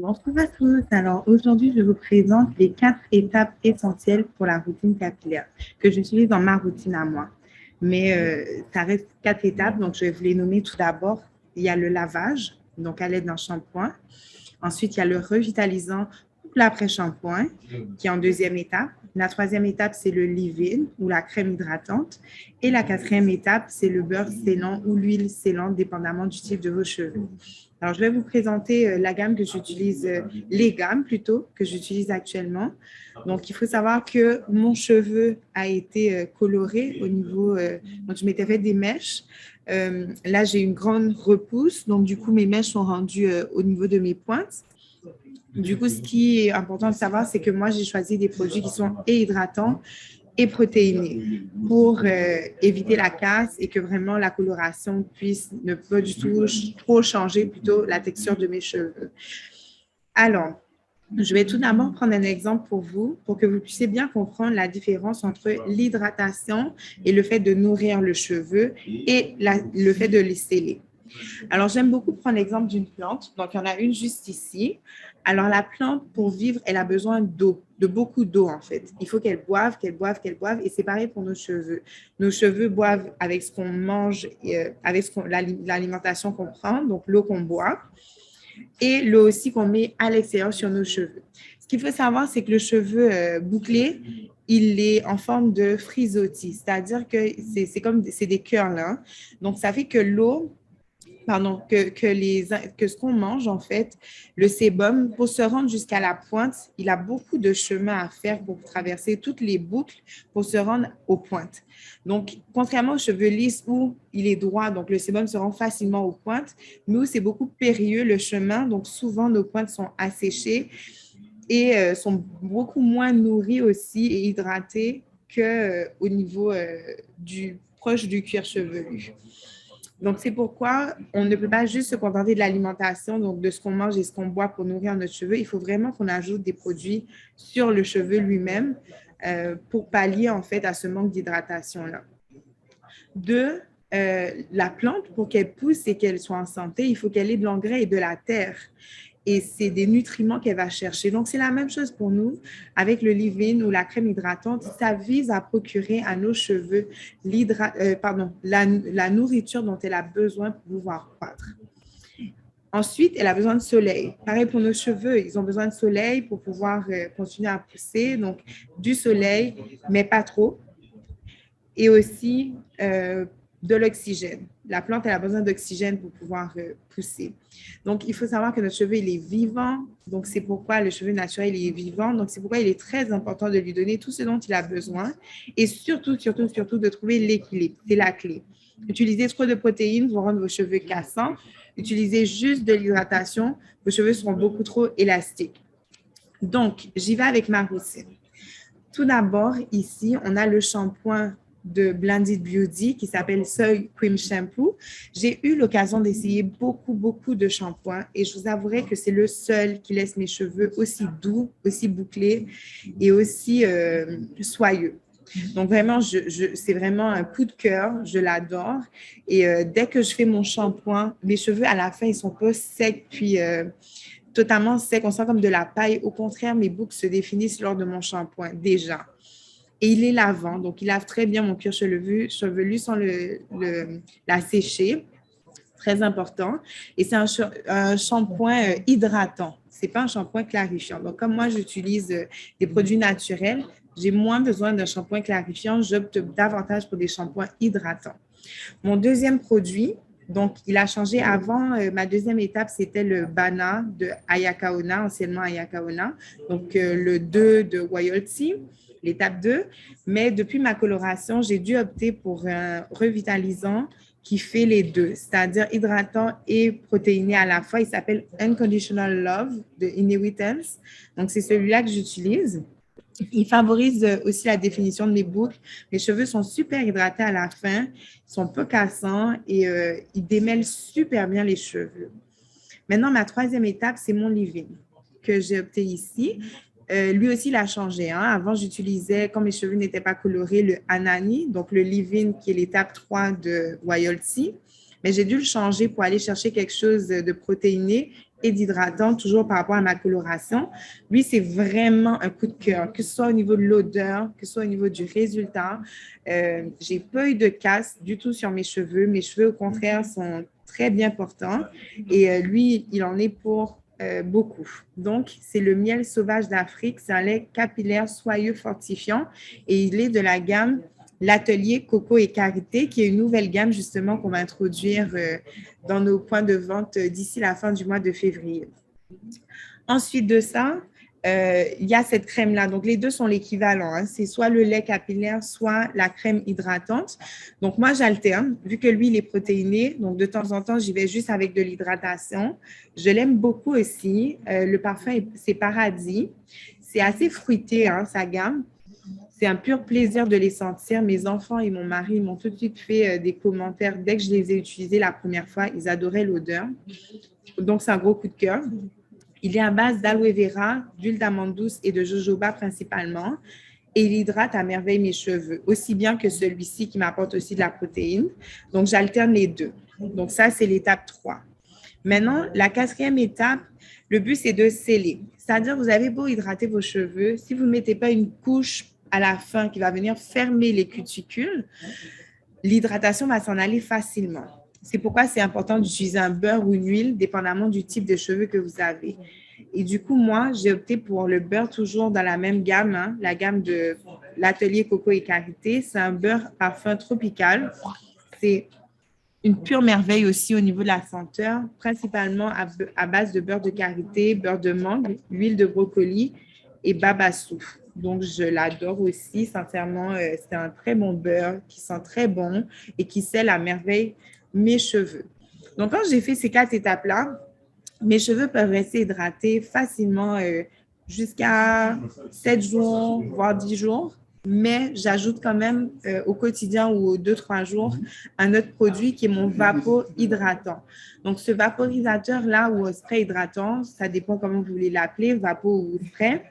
Bonjour à tous. Alors aujourd'hui, je vous présente les 4 étapes essentielles pour la routine capillaire que j'utilise dans ma routine à moi. Mais ça reste 4 étapes, donc je vais vous les nommer tout d'abord. Il y a le lavage, donc à l'aide d'un shampoing. Ensuite, il y a le revitalisant l'après-shampoing, qui est en deuxième étape. La troisième étape, c'est le leave-in ou la crème hydratante. Et la quatrième étape, c'est le beurre scellant ou l'huile scellante, dépendamment du type de vos cheveux. Alors, je vais vous présenter la gamme que j'utilise, les gammes plutôt, que j'utilise actuellement. Donc, il faut savoir que mon cheveu a été coloré au niveau, donc je m'étais fait des mèches. Là, j'ai une grande repousse, donc du coup, mes mèches sont rendues au niveau de mes pointes. Du coup, ce qui est important de savoir, c'est que moi, j'ai choisi des produits qui sont et hydratants et protéinés pour éviter la casse et que vraiment la coloration puisse ne pas du tout trop changer plutôt la texture de mes cheveux. Alors, je vais tout d'abord prendre un exemple pour vous, pour que vous puissiez bien comprendre la différence entre l'hydratation et le fait de nourrir le cheveu et le fait de les sceller. Alors, j'aime beaucoup prendre l'exemple d'une plante. Donc, il y en a une juste ici. Alors, la plante, pour vivre, elle a besoin d'eau, de beaucoup d'eau, en fait. Il faut qu'elle boive, qu'elle boive, qu'elle boive. Et c'est pareil pour nos cheveux. Nos cheveux boivent avec ce qu'on mange, avec l'alimentation qu'on prend, donc l'eau qu'on boit, et l'eau aussi qu'on met à l'extérieur sur nos cheveux. Ce qu'il faut savoir, c'est que le cheveu bouclé, il est en forme de frisottis, c'est-à-dire que c'est des cœurs là. Donc, ça fait que l'eau, pardon, que ce qu'on mange, en fait, le sébum, pour se rendre jusqu'à la pointe, il a beaucoup de chemin à faire pour traverser toutes les boucles pour se rendre aux pointes. Donc, contrairement aux cheveux lisses où il est droit, donc le sébum se rend facilement aux pointes, nous, c'est beaucoup périlleux le chemin, donc souvent nos pointes sont asséchées et sont beaucoup moins nourries aussi et hydratées qu'au niveau proche du cuir chevelu. Donc, c'est pourquoi on ne peut pas juste se contenter de l'alimentation, donc de ce qu'on mange et ce qu'on boit pour nourrir notre cheveu. Il faut vraiment qu'on ajoute des produits sur le cheveu lui-même pour pallier en fait à ce manque d'hydratation-là. Deux, la plante, pour qu'elle pousse et qu'elle soit en santé, il faut qu'elle ait de l'engrais et de la terre. Et c'est des nutriments qu'elle va chercher. Donc, c'est la même chose pour nous avec le leave-in ou la crème hydratante. Ça vise à procurer à nos cheveux la nourriture dont elle a besoin pour pouvoir croître. Ensuite, elle a besoin de soleil. Pareil pour nos cheveux, ils ont besoin de soleil pour pouvoir continuer à pousser. Donc, du soleil, mais pas trop. Et aussi de l'oxygène. La plante, elle a besoin d'oxygène pour pouvoir pousser. Donc, il faut savoir que notre cheveu, il est vivant. Donc, c'est pourquoi le cheveu naturel, il est vivant. Donc, c'est pourquoi il est très important de lui donner tout ce dont il a besoin. Et surtout, surtout, surtout, de trouver l'équilibre. C'est la clé. Utiliser trop de protéines vont rendre vos cheveux cassants. Utilisez juste de l'hydratation, vos cheveux seront beaucoup trop élastiques. Donc, j'y vais avec ma routine. Tout d'abord, ici, on a le shampoing de Blended Beauty qui s'appelle Soy Cream Shampoo. J'ai eu l'occasion d'essayer beaucoup, beaucoup de shampoings et je vous avouerai que c'est le seul qui laisse mes cheveux aussi doux, aussi bouclés et aussi soyeux. Donc, vraiment, c'est vraiment un coup de cœur. Je l'adore. Et dès que je fais mon shampoing, mes cheveux, à la fin, ils ne sont pas secs puis totalement secs. On sent comme de la paille. Au contraire, mes boucles se définissent lors de mon shampoing, déjà. Et il est lavant, donc il lave très bien mon cuir chevelu sans la sécher. Très important. Et c'est un shampoing hydratant. Ce n'est pas un shampoing clarifiant. Donc, comme moi, j'utilise des produits naturels, j'ai moins besoin d'un shampoing clarifiant. J'opte davantage pour des shampoings hydratants. Mon deuxième produit, donc, il a changé avant. Ma deuxième étape, c'était le Bana de Ayakaona, anciennement Ayakaona. Donc, le 2 de Royalty, l'étape 2. Mais depuis ma coloration, j'ai dû opter pour un revitalisant qui fait les deux, c'est-à-dire hydratant et protéiné à la fois. Il s'appelle Unconditional Love de Inuitans. Donc, c'est celui-là que j'utilise. Il favorise aussi la définition de mes boucles. Mes cheveux sont super hydratés à la fin, ils sont peu cassants et ils démêlent super bien les cheveux. Maintenant, ma troisième étape, c'est mon leave-in que j'ai opté ici. Lui aussi, il a changé. Hein. Avant, j'utilisais, quand mes cheveux n'étaient pas colorés, le Anani, donc le leave-in qui est l'étape 3 de Royalty. Mais j'ai dû le changer pour aller chercher quelque chose de protéiné et d'hydratant, toujours par rapport à ma coloration. Lui, c'est vraiment un coup de cœur, que ce soit au niveau de l'odeur, que ce soit au niveau du résultat. J'ai pas eu de casse du tout sur mes cheveux. Mes cheveux, au contraire, sont très bien portants. Et lui, il en est pour beaucoup. Donc, c'est le miel sauvage d'Afrique. C'est un lait capillaire soyeux fortifiant et il est de la gamme l'atelier Coco et Karité, qui est une nouvelle gamme justement qu'on va introduire dans nos points de vente d'ici la fin du mois de février. Ensuite de ça, il y a cette crème-là. Donc, les deux sont l'équivalent. Hein. C'est soit le lait capillaire, soit la crème hydratante. Donc, moi, j'alterne. Vu que lui, il est protéiné, donc de temps en temps, j'y vais juste avec de l'hydratation. Je l'aime beaucoup aussi. Le parfum, c'est Paradis. C'est assez fruité, hein, sa gamme. C'est un pur plaisir de les sentir. Mes enfants et mon mari m'ont tout de suite fait des commentaires. Dès que je les ai utilisés la première fois, ils adoraient l'odeur. Donc, c'est un gros coup de cœur. Il est à base d'aloe vera, d'huile d'amande douce et de jojoba principalement. Et il hydrate à merveille mes cheveux, aussi bien que celui-ci qui m'apporte aussi de la protéine. Donc, j'alterne les deux. Donc, ça, c'est l'étape 3. Maintenant, la quatrième étape, le but, c'est de sceller. C'est-à-dire, vous avez beau hydrater vos cheveux, si vous ne mettez pas une couche à la fin qui va venir fermer les cuticules, l'hydratation va s'en aller facilement. C'est pourquoi c'est important d'utiliser un beurre ou une huile, dépendamment du type de cheveux que vous avez. Et du coup, moi, j'ai opté pour le beurre toujours dans la même gamme, hein, la gamme de l'atelier Coco et Karité. C'est un beurre parfum tropical. C'est une pure merveille aussi au niveau de la senteur, principalement à base de beurre de karité, beurre de mangue, huile de brocoli et babassou. Donc, je l'adore aussi. Sincèrement, c'est un très bon beurre qui sent très bon et qui scelle à merveille mes cheveux. Donc, quand j'ai fait ces 4 étapes-là, mes cheveux peuvent rester hydratés facilement jusqu'à 7 jours, voire 10 jours. Mais j'ajoute quand même au quotidien ou aux 2-3 jours un autre produit qui est mon vapo hydratant. Donc, ce vaporisateur-là ou spray hydratant, ça dépend comment vous voulez l'appeler, vapo ou spray,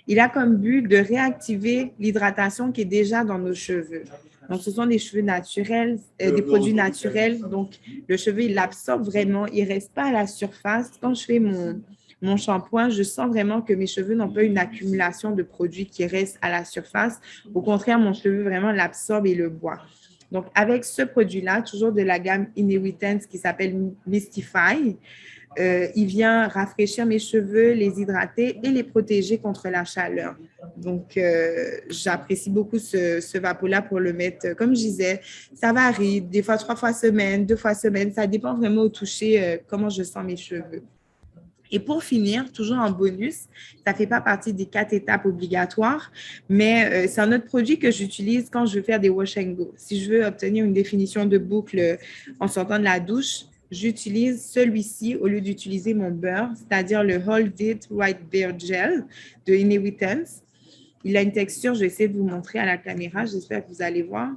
il a comme but de réactiver l'hydratation qui est déjà dans nos cheveux. Donc, ce sont des cheveux naturels, des produits naturels. Donc, le cheveu, il l'absorbe vraiment. Il ne reste pas à la surface. Quand je fais mon shampoing, je sens vraiment que mes cheveux n'ont pas une accumulation de produits qui restent à la surface. Au contraire, mon cheveu vraiment l'absorbe et le boit. Donc, avec ce produit-là, toujours de la gamme Inewittens qui s'appelle Mistify, il vient rafraîchir mes cheveux, les hydrater et les protéger contre la chaleur. Donc, j'apprécie beaucoup ce vapo-là pour le mettre. Comme je disais, ça varie, des fois 3 fois semaine, 2 fois semaine. Ça dépend vraiment au toucher comment je sens mes cheveux. Et pour finir, toujours en bonus, ça ne fait pas partie des 4 étapes obligatoires, mais c'est un autre produit que j'utilise quand je veux faire des wash and go. Si je veux obtenir une définition de boucle en sortant de la douche, j'utilise celui-ci au lieu d'utiliser mon beurre, c'est-à-dire le Hold It White Beard Gel de Inewittens. Il a une texture, je vais essayer de vous montrer à la caméra, j'espère que vous allez voir.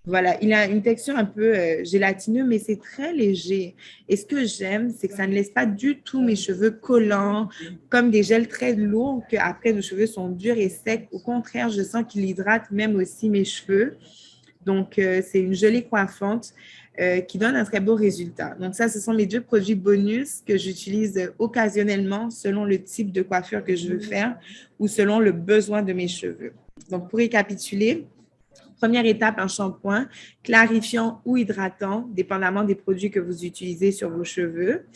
Voilà, il a une texture un peu gélatineux, mais c'est très léger. Et ce que j'aime, c'est que ça ne laisse pas du tout mes cheveux collants, comme des gels très lourds, qu'après, nos cheveux sont durs et secs. Au contraire, je sens qu'il hydrate même aussi mes cheveux. Donc, c'est une jolie coiffante qui donne un très beau résultat. Donc, ça, ce sont mes 2 produits bonus que j'utilise occasionnellement selon le type de coiffure que je veux faire ou selon le besoin de mes cheveux. Donc, pour récapituler, première étape, un shampoing clarifiant ou hydratant, dépendamment des produits que vous utilisez sur vos cheveux.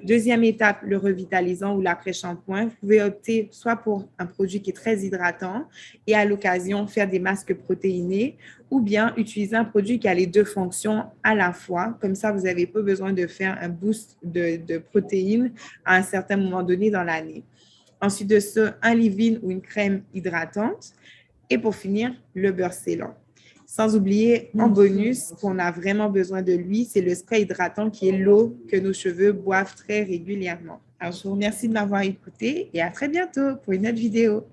Deuxième étape, le revitalisant ou l'après-shampoing. Vous pouvez opter soit pour un produit qui est très hydratant et à l'occasion faire des masques protéinés ou bien utiliser un produit qui a les 2 fonctions à la fois. Comme ça, vous n'avez pas besoin de faire un boost de protéines à un certain moment donné dans l'année. Ensuite de ça, un leave-in ou une crème hydratante. Et pour finir, le beurre scellant. Sans oublier, en bonus, qu'on a vraiment besoin de lui, c'est le spray hydratant qui est l'eau que nos cheveux boivent très régulièrement. Alors, je vous remercie de m'avoir écouté et à très bientôt pour une autre vidéo.